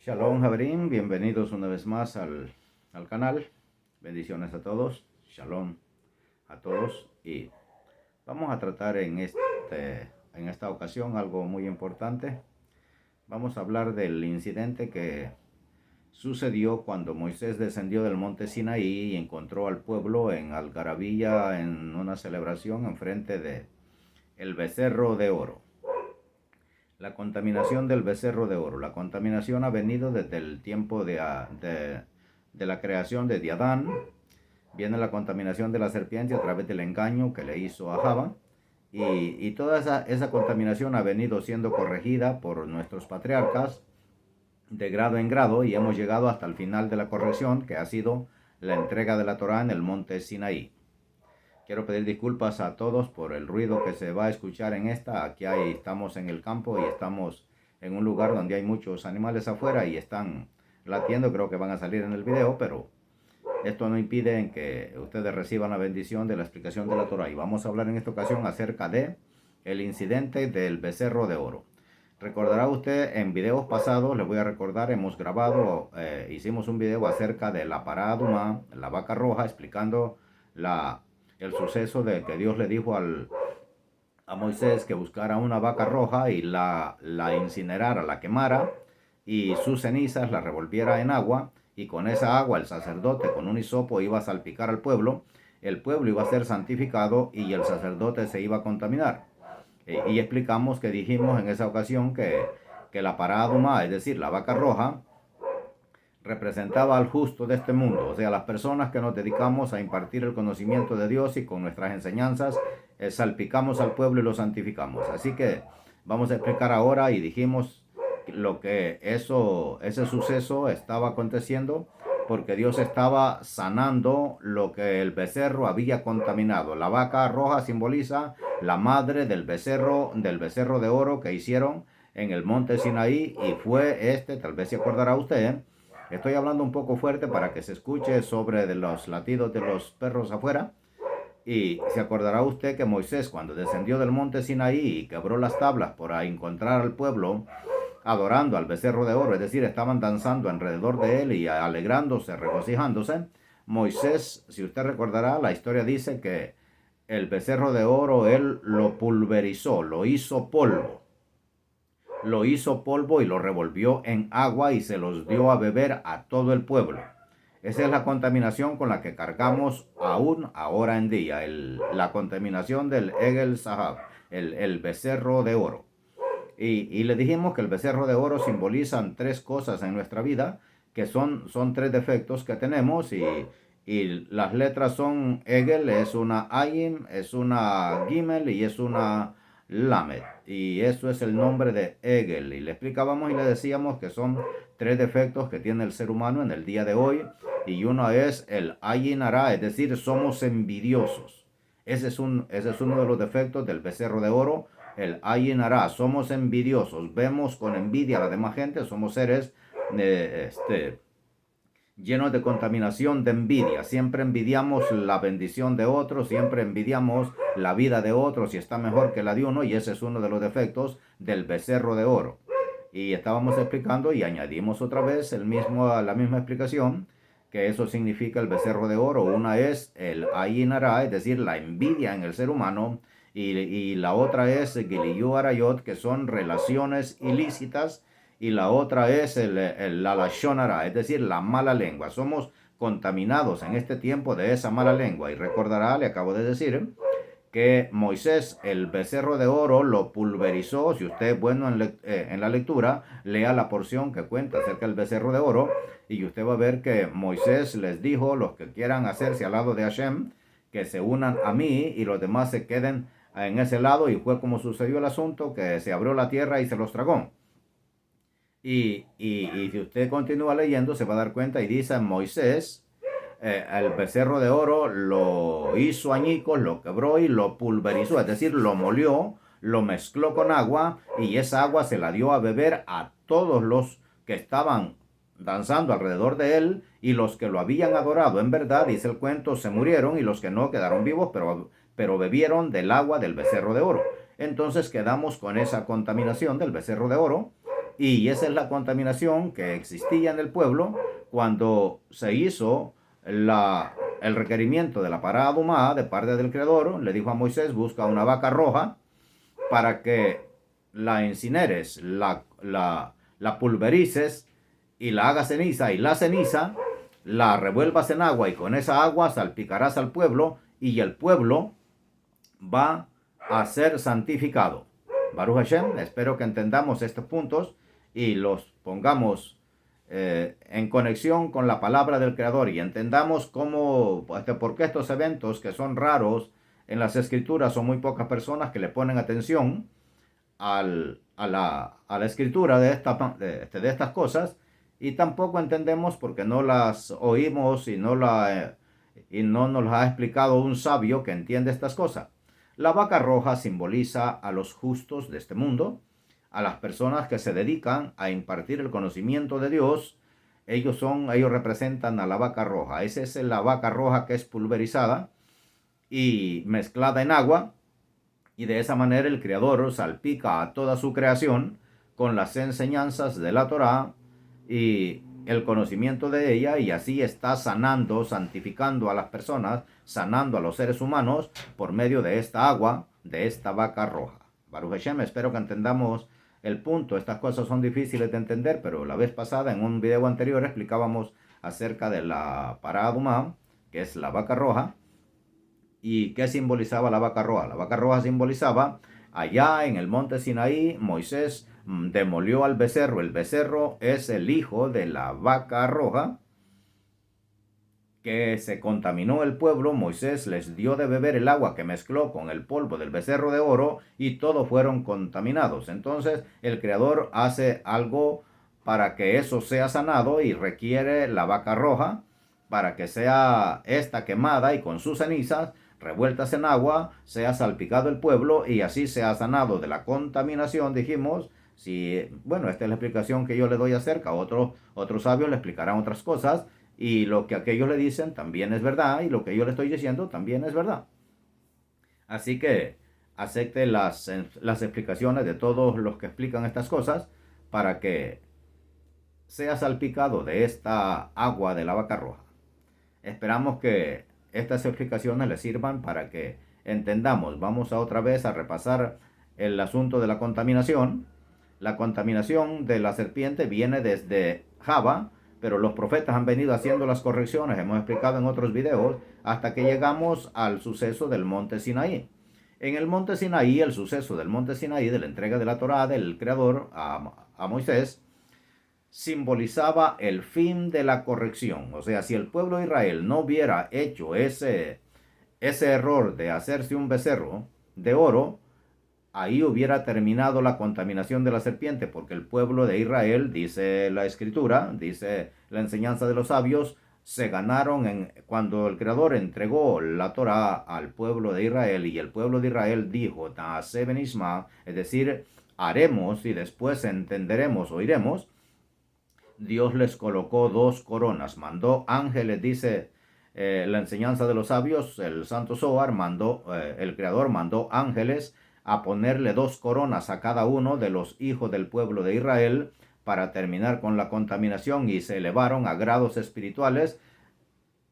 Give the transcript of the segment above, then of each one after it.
Shalom, Javerín, bienvenidos una vez más al canal. Bendiciones a todos. Shalom a todos. Y vamos a tratar en esta ocasión algo muy importante. Vamos a hablar del incidente que sucedió cuando Moisés descendió del monte Sinaí y encontró al pueblo en algarabía en una celebración enfrente de el becerro de oro. La contaminación del becerro de oro. La contaminación ha venido desde el tiempo de la creación de Adán. Viene la contaminación de la serpiente a través del engaño que le hizo a Java. Y toda esa contaminación ha venido siendo corregida por nuestros patriarcas de grado en grado, y hemos llegado hasta el final de la corrección, que ha sido la entrega de la Torá en el monte Sinaí. Quiero pedir disculpas a todos por el ruido que se va a escuchar en esta. Aquí estamos en el campo y estamos en un lugar donde hay muchos animales afuera y están latiendo. Creo que van a salir en el video, pero esto no impide en que ustedes reciban la bendición de la explicación de la Torah. Y vamos a hablar en esta ocasión acerca de el incidente del becerro de oro. Recordará usted, en videos pasados, les voy a recordar, hemos grabado, hicimos un video acerca de la pará adumá, la vaca roja, explicando el suceso de que Dios le dijo a Moisés que buscara una vaca roja y la incinerara, la quemara, y sus cenizas la revolviera en agua, y con esa agua el sacerdote con un hisopo iba a salpicar al pueblo, el pueblo iba a ser santificado y el sacerdote se iba a contaminar. Y explicamos que dijimos en esa ocasión que la pará adumá, es decir, la vaca roja, representaba al justo de este mundo, o sea, las personas que nos dedicamos a impartir el conocimiento de Dios y con nuestras enseñanzas salpicamos al pueblo y lo santificamos. Así que vamos a explicar ahora, y dijimos lo que ese suceso estaba aconteciendo porque Dios estaba sanando lo que el becerro había contaminado. La vaca roja simboliza la madre del becerro de oro que hicieron en el monte Sinaí, y fue tal vez se acordará usted. Estoy hablando un poco fuerte para que se escuche sobre de los latidos de los perros afuera. Y se acordará usted que Moisés, cuando descendió del monte Sinaí y quebró las tablas para encontrar al pueblo adorando al becerro de oro, es decir, estaban danzando alrededor de él y alegrándose, regocijándose. Moisés, si usted recordará, la historia dice que el becerro de oro él lo pulverizó, lo hizo polvo y lo revolvió en agua y se los dio a beber a todo el pueblo. Esa es la contaminación con la que cargamos aún ahora en día, la contaminación del Egel Zahab, el becerro de oro. Y le dijimos que el becerro de oro simbolizan tres cosas en nuestra vida, que son tres defectos que tenemos, y las letras son Egel, es una Ayin, es una Gimel y es una Lamed. Y eso es el nombre de Egel. Y le explicábamos y le decíamos que son tres defectos que tiene el ser humano en el día de hoy. Y uno es el Ayin Ara, es decir, somos envidiosos. Ese es uno de los defectos del becerro de oro. El Ayin Ara, somos envidiosos, vemos con envidia a la demás gente, somos seres llenos de contaminación, de envidia. Siempre envidiamos la bendición de otros, siempre envidiamos la vida de otros y está mejor que la de uno, y ese es uno de los defectos del becerro de oro. Y estábamos explicando y añadimos otra vez la misma explicación, que eso significa el becerro de oro. Una es el Ayin Ara, es decir, la envidia en el ser humano, y la otra es Giliyu Arayot, que son relaciones ilícitas, y la otra es la Lashon Hara, es decir, la mala lengua. Somos contaminados en este tiempo de esa mala lengua. Y recordará, le acabo de decir, que Moisés, el becerro de oro, lo pulverizó. Si usted es bueno en la lectura, lea la porción que cuenta acerca del becerro de oro, y usted va a ver que Moisés les dijo, los que quieran hacerse al lado de Hashem, que se unan a mí y los demás se queden en ese lado. Y fue como sucedió el asunto, que se abrió la tierra y se los tragó. Y si usted continúa leyendo, se va a dar cuenta, y dice Moisés, el becerro de oro lo hizo añicos, lo quebró y lo pulverizó, es decir, lo molió, lo mezcló con agua, y esa agua se la dio a beber a todos los que estaban danzando alrededor de él, y los que lo habían adorado en verdad, dice el cuento, se murieron, y los que no quedaron vivos, pero bebieron del agua del becerro de oro. Entonces quedamos con esa contaminación del becerro de oro, Y esa es la contaminación que existía en el pueblo cuando se hizo el requerimiento de la parada humana de parte del Creador. Le dijo a Moisés, busca una vaca roja para que la incineres, la pulverices y la hagas ceniza, y la ceniza la revuelvas en agua, y con esa agua salpicarás al pueblo, y el pueblo va a ser santificado. Baruch Hashem, espero que entendamos estos puntos y los pongamos en conexión con la palabra del Creador, y entendamos cómo, por qué estos eventos que son raros en las escrituras, son muy pocas personas que le ponen atención a la escritura de estas cosas, y tampoco entendemos porque no las oímos y no nos las ha explicado un sabio que entiende estas cosas. La vaca roja simboliza a los justos de este mundo, a las personas que se dedican a impartir el conocimiento de Dios. Ellos representan a la vaca roja. Esa es la vaca roja que es pulverizada y mezclada en agua, y de esa manera el Creador salpica a toda su creación con las enseñanzas de la Torá y el conocimiento de ella, y así está sanando, santificando a las personas, sanando a los seres humanos por medio de esta agua, de esta vaca roja. Baruch Hashem, espero que entendamos el punto. Estas cosas son difíciles de entender, pero la vez pasada, en un video anterior, explicábamos acerca de la parada humana, que es la vaca roja. ¿Y qué simbolizaba la vaca roja? La vaca roja simbolizaba, allá en el monte Sinaí, Moisés demolió al becerro. El becerro es el hijo de la vaca roja, que se contaminó el pueblo. Moisés les dio de beber el agua que mezcló con el polvo del becerro de oro, y todos fueron contaminados. Entonces el Creador hace algo para que eso sea sanado, y requiere la vaca roja para que sea esta quemada, y con sus cenizas revueltas en agua sea salpicado el pueblo, y así sea sanado de la contaminación. Dijimos, bueno, esta es la explicación que yo le doy acerca. Otros sabios le explicarán otras cosas, y lo que aquellos le dicen también es verdad, y lo que yo le estoy diciendo también es verdad. Así que acepte las explicaciones de todos los que explican estas cosas, para que sea salpicado de esta agua de la vaca roja. Esperamos que estas explicaciones les sirvan para que entendamos. Vamos otra vez a repasar el asunto de la contaminación. La contaminación de la serpiente viene desde Java, pero los profetas han venido haciendo las correcciones, hemos explicado en otros videos, hasta que llegamos al suceso del monte Sinaí. En el monte Sinaí, el suceso del monte Sinaí, de la entrega de la Torá del Creador a Moisés, simbolizaba el fin de la corrección. O sea, si el pueblo de Israel no hubiera hecho ese error de hacerse un becerro de oro, ahí hubiera terminado la contaminación de la serpiente, porque el pueblo de Israel, dice la escritura, dice la enseñanza de los sabios, se ganaron cuando el Creador entregó la Torá al pueblo de Israel, y el pueblo de Israel dijo, Taase benishma, es decir, haremos y después entenderemos, oiremos. Dios les colocó 2 coronas, mandó ángeles, dice la enseñanza de los sabios, el Santo Zohar el Creador mandó ángeles a ponerle 2 coronas a cada uno de los hijos del pueblo de Israel, para terminar con la contaminación, y se elevaron a grados espirituales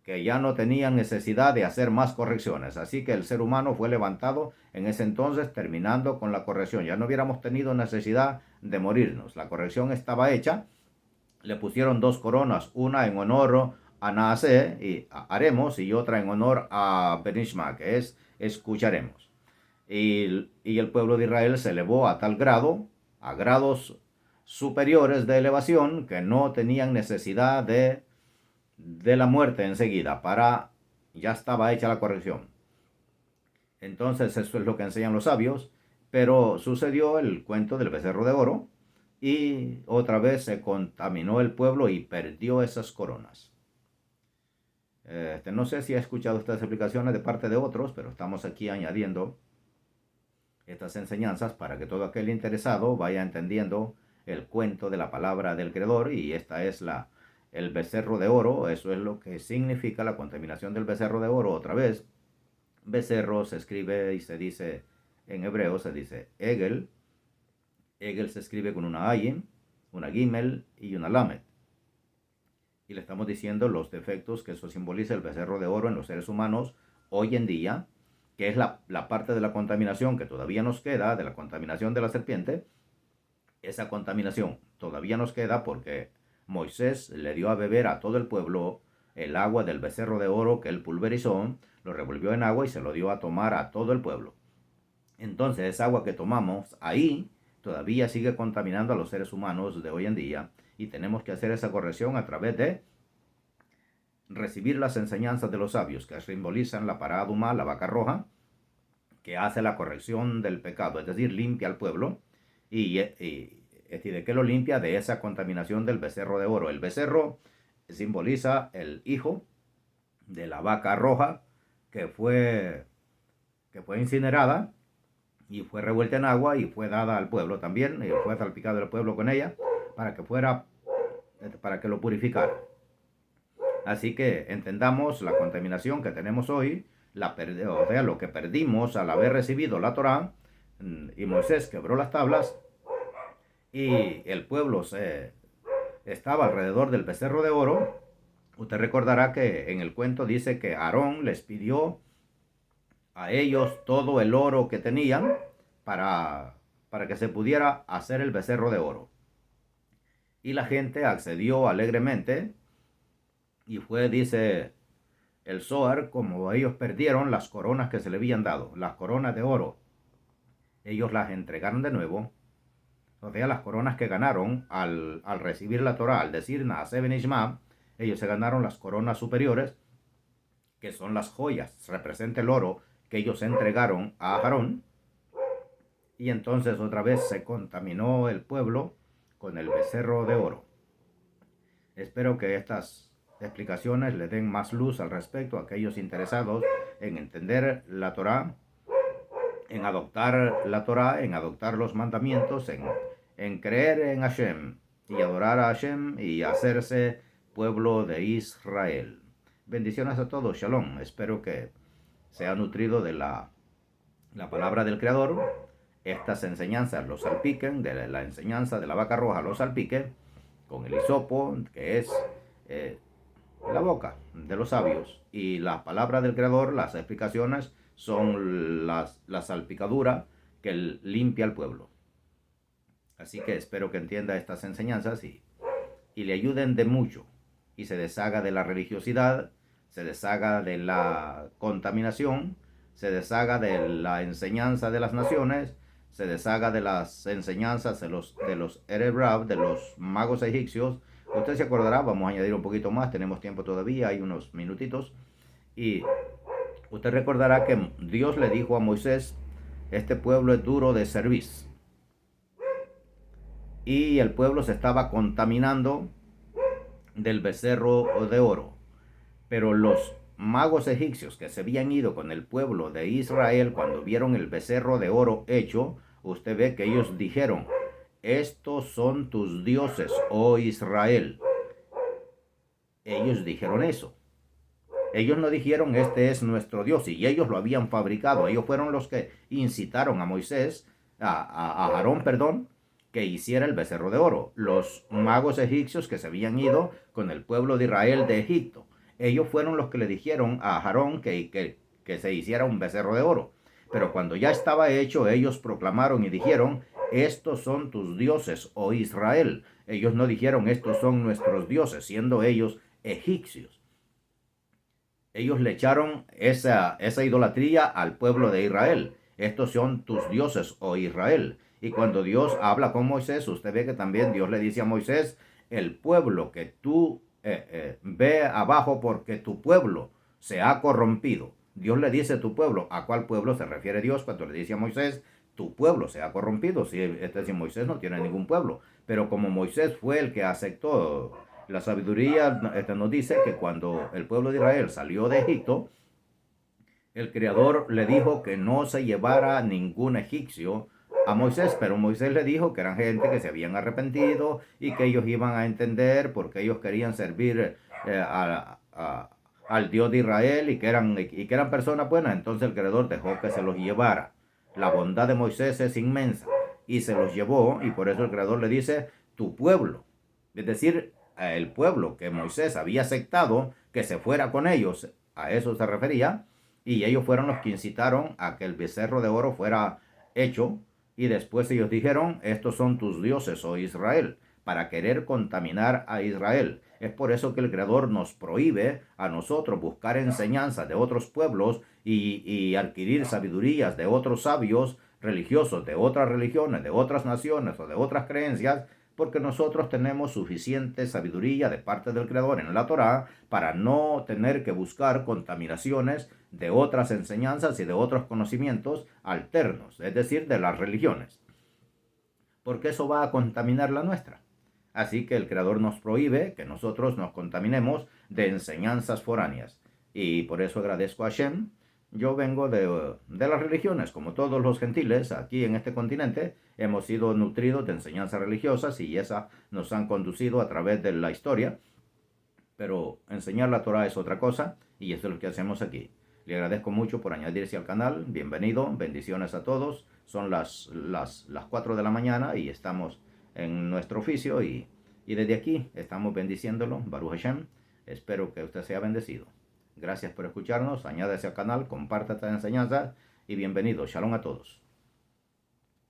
que ya no tenían necesidad de hacer más correcciones. Así que el ser humano fue levantado en ese entonces, terminando con la corrección. Ya no hubiéramos tenido necesidad de morirnos. La corrección estaba hecha. Le pusieron 2 coronas, una en honor a Naase y haremos, y otra en honor a Benishma, que es escucharemos. Y el pueblo de Israel se elevó a tal grado, a grados superiores de elevación, que no tenían necesidad de la muerte enseguida, ya estaba hecha la corrección. Entonces eso es lo que enseñan los sabios, pero sucedió el cuento del becerro de oro, y otra vez se contaminó el pueblo y perdió esas coronas. No sé si ha escuchado estas explicaciones de parte de otros, pero estamos aquí añadiendo estas enseñanzas para que todo aquel interesado vaya entendiendo el cuento de la palabra del Creador. Y esta es el becerro de oro. Eso es lo que significa la contaminación del becerro de oro. Otra vez, becerro se escribe y se dice en hebreo, se dice Egel. Egel se escribe con una ayin, una Gimel y una Lamed. Y le estamos diciendo los defectos que eso simboliza el becerro de oro en los seres humanos hoy en día, que es la parte de la contaminación que todavía nos queda, de la contaminación de la serpiente. Esa contaminación todavía nos queda porque Moisés le dio a beber a todo el pueblo el agua del becerro de oro que él pulverizó, lo revolvió en agua y se lo dio a tomar a todo el pueblo. Entonces esa agua que tomamos ahí todavía sigue contaminando a los seres humanos de hoy en día, y tenemos que hacer esa corrección a través de recibir las enseñanzas de los sabios, que simbolizan la paraduma, la vaca roja, que hace la corrección del pecado, es decir, limpia al pueblo. ¿Y de qué lo limpia? De esa contaminación del becerro de oro. El becerro simboliza el hijo de la vaca roja que fue incinerada y fue revuelta en agua y fue dada al pueblo también, y fue salpicado el pueblo con ella para que lo purificara. Así que entendamos la contaminación que tenemos hoy, lo que perdimos al haber recibido la Torá, y Moisés quebró las tablas y el pueblo estaba alrededor del becerro de oro. Usted recordará que en el cuento dice que Aarón les pidió a ellos todo el oro que tenían para que se pudiera hacer el becerro de oro. Y la gente accedió alegremente, y fue, dice el Zohar, como ellos perdieron las coronas que se le habían dado, las coronas de oro, ellos las entregaron de nuevo. O sea, las coronas que ganaron al recibir la Torah, al decir Naaseh Benishma, ellos se ganaron las coronas superiores, que son las joyas, representa el oro que ellos entregaron a Aarón. Y entonces otra vez se contaminó el pueblo con el becerro de oro. Espero que estas explicaciones le den más luz al respecto a aquellos interesados en entender la Torá, en adoptar la Torá, en adoptar los mandamientos, en creer en Hashem y adorar a Hashem y hacerse pueblo de Israel. Bendiciones a todos, Shalom. Espero que sea nutrido de la palabra del Creador. Estas enseñanzas los salpiquen, de la enseñanza de la vaca roja los salpique con el hisopo, que es la boca de los sabios, y la palabra del Creador, las explicaciones, son la salpicadura que limpia al pueblo. Así que espero que entienda estas enseñanzas y le ayuden de mucho, y se deshaga de la religiosidad, se deshaga de la contaminación, se deshaga de la enseñanza de las naciones, se deshaga de las enseñanzas de los Erev Rav, de los magos egipcios. Usted se acordará, vamos a añadir un poquito más, tenemos tiempo todavía, hay unos minutitos. Y usted recordará que Dios le dijo a Moisés, este pueblo es duro de cerviz. Y el pueblo se estaba contaminando del becerro de oro. Pero los magos egipcios que se habían ido con el pueblo de Israel, cuando vieron el becerro de oro hecho, usted ve que ellos dijeron, estos son tus dioses, oh Israel. Ellos dijeron eso. Ellos no dijeron, este es nuestro Dios, y ellos lo habían fabricado. Ellos fueron los que incitaron a Moisés, a Aarón, que hiciera el becerro de oro. Los magos egipcios que se habían ido con el pueblo de Israel de Egipto, ellos fueron los que le dijeron a Aarón que se hiciera un becerro de oro. Pero cuando ya estaba hecho, ellos proclamaron y dijeron, estos son tus dioses, oh Israel. Ellos no dijeron, estos son nuestros dioses, siendo ellos egipcios. Ellos le echaron esa idolatría al pueblo de Israel. Estos son tus dioses, oh Israel. Y cuando Dios habla con Moisés, usted ve que también Dios le dice a Moisés, el pueblo que tú ve abajo porque tu pueblo se ha corrompido. Dios le dice tu pueblo. ¿A cuál pueblo se refiere Dios cuando le dice a Moisés, tu pueblo se ha corrompido? Si Moisés no tiene ningún pueblo. Pero como Moisés fue el que aceptó, la sabiduría nos dice que cuando el pueblo de Israel salió de Egipto, el Creador le dijo que no se llevara ningún egipcio a Moisés, pero Moisés le dijo que eran gente que se habían arrepentido y que ellos iban a entender porque ellos querían servir al Dios de Israel y que eran personas buenas. Entonces el Creador dejó que se los llevara. La bondad de Moisés es inmensa y se los llevó, y por eso el Creador le dice, tu pueblo. Es decir, el pueblo que Moisés había aceptado que se fuera con ellos, a eso se refería, y ellos fueron los que incitaron a que el becerro de oro fuera hecho, y después ellos dijeron, estos son tus dioses, oh Israel, para querer contaminar a Israel. Es por eso que el Creador nos prohíbe a nosotros buscar enseñanzas de otros pueblos y adquirir sabidurías de otros sabios religiosos, de otras religiones, de otras naciones o de otras creencias, porque nosotros tenemos suficiente sabiduría de parte del Creador en la Torá para no tener que buscar contaminaciones de otras enseñanzas y de otros conocimientos alternos, es decir, de las religiones, porque eso va a contaminar la nuestra. Así que el Creador nos prohíbe que nosotros nos contaminemos de enseñanzas foráneas. Y por eso agradezco a Hashem. Yo vengo de las religiones, como todos los gentiles aquí en este continente, hemos sido nutridos de enseñanzas religiosas y esas nos han conducido a través de la historia. Pero enseñar la Torah es otra cosa y eso es lo que hacemos aquí. Le agradezco mucho por añadirse al canal. Bienvenido, bendiciones a todos. Son las 4 de la mañana y estamos en nuestro oficio y desde aquí estamos bendiciéndolo. Baruch Hashem. Espero que usted sea bendecido. Gracias por escucharnos. Añádese al canal, comparta esta enseñanza y bienvenido. Shalom a todos.